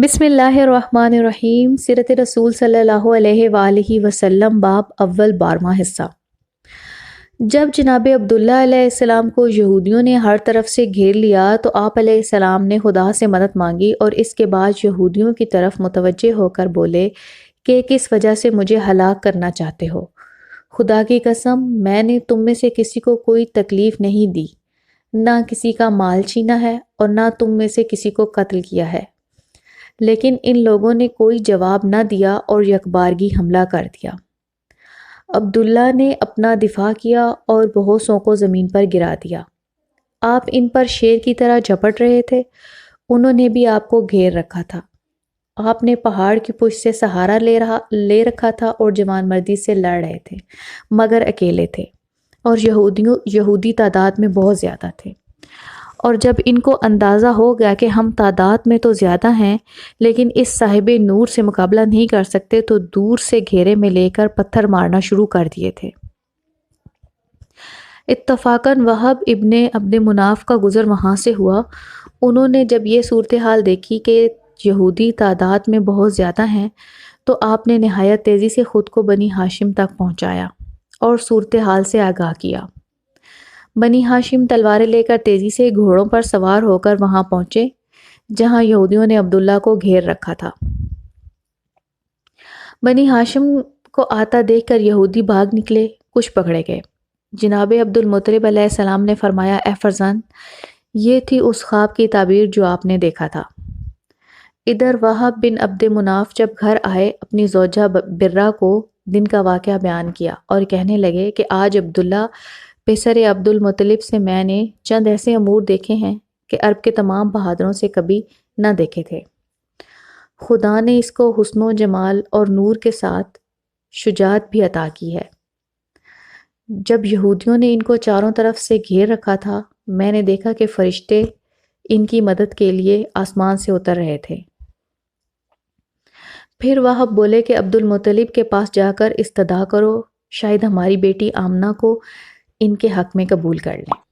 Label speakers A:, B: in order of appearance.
A: بسم اللہ الرحمن الرحیم۔ سیرت رسول صلی اللہ علیہ وآلہ وسلم، باب اول، 12واں حصہ۔ جب جناب عبداللہ علیہ السلام کو یہودیوں نے ہر طرف سے گھیر لیا تو آپ علیہ السلام نے خدا سے مدد مانگی اور اس کے بعد یہودیوں کی طرف متوجہ ہو کر بولے کہ کس وجہ سے مجھے ہلاک کرنا چاہتے ہو؟ خدا کی قسم، میں نے تم میں سے کسی کو کوئی تکلیف نہیں دی، نہ کسی کا مال چھینا ہے اور نہ تم میں سے کسی کو قتل کیا ہے۔ لیکن ان لوگوں نے کوئی جواب نہ دیا اور یکبارگی حملہ کر دیا۔ عبداللہ نے اپنا دفاع کیا اور بہوسوں کو زمین پر گرا دیا۔ آپ ان پر شیر کی طرح جھپٹ رہے تھے، انہوں نے بھی آپ کو گھیر رکھا تھا۔ آپ نے پہاڑ کی پشت سے سہارا لے رکھا تھا اور جوان مردی سے لڑ رہے تھے، مگر اکیلے تھے اور یہودی تعداد میں بہت زیادہ تھے۔ اور جب ان کو اندازہ ہو گیا کہ ہم تعداد میں تو زیادہ ہیں لیکن اس صاحب نور سے مقابلہ نہیں کر سکتے تو دور سے گھیرے میں لے کر پتھر مارنا شروع کر دیے تھے۔ اتفاقاً وہب ابن عبد مناف کا گزر وہاں سے ہوا۔ انہوں نے جب یہ صورتحال دیکھی کہ یہودی تعداد میں بہت زیادہ ہیں تو آپ نے نہایت تیزی سے خود کو بنی ہاشم تک پہنچایا اور صورتحال سے آگاہ کیا۔ بنی ہاشم تلواریں لے کر تیزی سے گھوڑوں پر سوار ہو کر وہاں پہنچے جہاں یہودیوں نے عبداللہ کو گھیر رکھا تھا۔ بنی ہاشم کو آتا دیکھ کر یہودی بھاگ نکلے، کچھ پکڑے گئے۔ جناب عبد المطلب علیہ السلام نے فرمایا، اے فرزند، یہ تھی اس خواب کی تعبیر جو آپ نے دیکھا تھا۔ ادھر وہب بن عبد مناف جب گھر آئے اپنی زوجہ برہ کو دن کا واقعہ بیان کیا اور کہنے لگے کہ آج عبداللہ پسر عبد المطلب سے میں نے چند ایسے امور دیکھے ہیں کہ عرب کے تمام بہادروں سے کبھی نہ دیکھے تھے۔ خدا نے اس کو حسن و جمال اور نور کے ساتھ شجاعت بھی عطا کی ہے۔ جب یہودیوں نے ان کو چاروں طرف سے گھیر رکھا تھا، میں نے دیکھا کہ فرشتے ان کی مدد کے لیے آسمان سے اتر رہے تھے۔ پھر وہب بولے کہ عبد المطلب کے پاس جا کر استدعا کرو، شاید ہماری بیٹی آمنہ کو ان کے حق میں قبول کر لیں۔